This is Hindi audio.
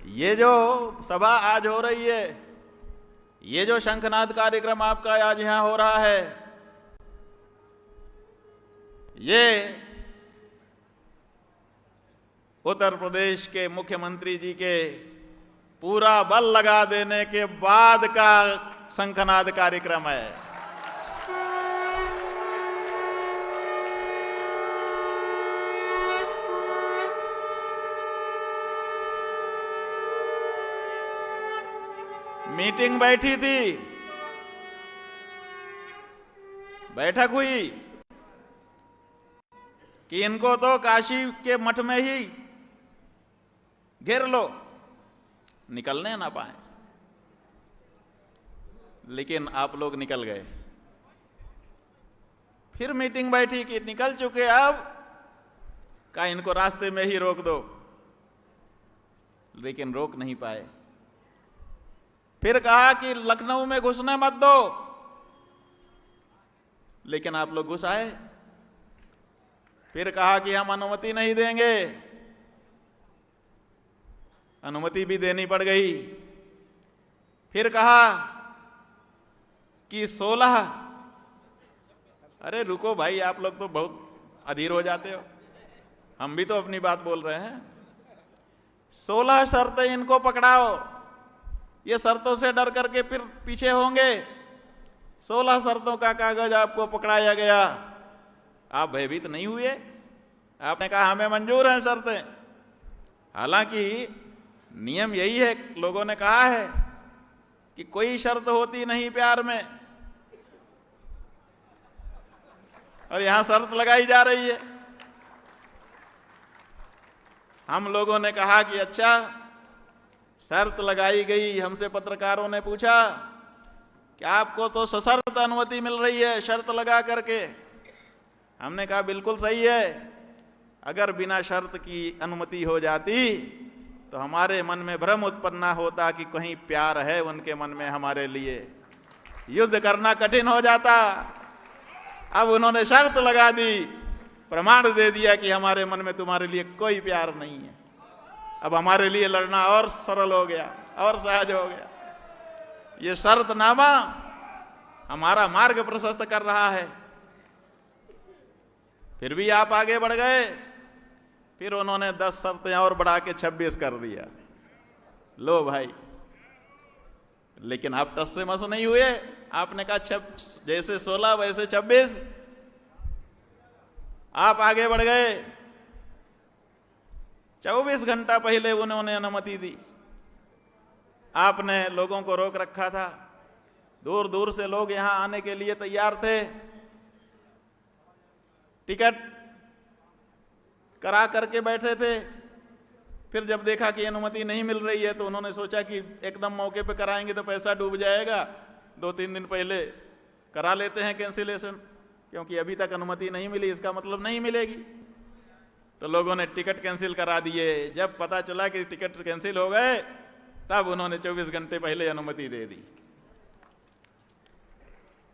ये जो सभा आज हो रही है, ये जो शंखनाद कार्यक्रम आपका आज यहां हो रहा है, ये उत्तर प्रदेश के मुख्यमंत्री जी के पूरा बल लगा देने के बाद का शंखनाद कार्यक्रम है। मीटिंग बैठी थी, बैठक हुई कि इनको तो काशी के मठ में ही घेर लो, निकलने ना पाए, लेकिन आप लोग निकल गए। फिर मीटिंग बैठी कि निकल चुके, अब का इनको रास्ते में ही रोक दो, लेकिन रोक नहीं पाए। फिर कहा कि लखनऊ में घुसने मत दो, लेकिन आप लोग घुस आए। फिर कहा कि हम अनुमति नहीं देंगे, अनुमति भी देनी पड़ गई। फिर कहा कि 16, अरे रुको भाई, आप लोग तो बहुत अधीर हो जाते हो, हम भी तो अपनी बात बोल रहे हैं। 16 शर्तें इनको पकड़ाओ, ये शर्तों से डर करके फिर पीछे होंगे। 16 शर्तों का कागज आपको पकड़ाया गया, आप भयभीत नहीं हुए, आपने कहा हमें मंजूर हैं शर्तें। हालांकि नियम यही है, लोगों ने कहा है कि कोई शर्त होती नहीं प्यार में, और यहां शर्त लगाई जा रही है। हम लोगों ने कहा कि अच्छा, शर्त लगाई गई। हमसे पत्रकारों ने पूछा कि आपको तो सशर्त अनुमति मिल रही है शर्त लगा करके। हमने कहा बिल्कुल सही है, अगर बिना शर्त की अनुमति हो जाती तो हमारे मन में भ्रम उत्पन्न होता कि कहीं प्यार है उनके मन में हमारे लिए, युद्ध करना कठिन हो जाता। अब उन्होंने शर्त लगा दी, प्रमाण दे दिया कि हमारे मन में तुम्हारे लिए कोई प्यार नहीं है। अब हमारे लिए लड़ना और सरल हो गया और सहज हो गया। ये शर्तनामा हमारा मार्ग प्रशस्त कर रहा है। फिर भी आप आगे बढ़ गए। फिर उन्होंने 10 शर्तें और बढ़ा के 26 कर दिया। लो भाई, लेकिन आप टस से मस नहीं हुए। आपने कहा जैसे 16 वैसे 26। आप आगे बढ़ गए। 24 घंटा पहले उन्होंने अनुमति दी। आपने लोगों को रोक रखा था, दूर दूर से लोग यहां आने के लिए तैयार थे, टिकट करा करके बैठे थे। फिर जब देखा कि अनुमति नहीं मिल रही है तो उन्होंने सोचा कि एकदम मौके पे कराएंगे तो पैसा डूब जाएगा, 2-3 दिन पहले करा लेते हैं कैंसिलेशन, क्योंकि अभी तक अनुमति नहीं मिली, इसका मतलब नहीं मिलेगी। तो लोगों ने टिकट कैंसिल करा दिए। जब पता चला कि टिकट कैंसिल हो गए, तब उन्होंने 24 घंटे पहले अनुमति दे दी।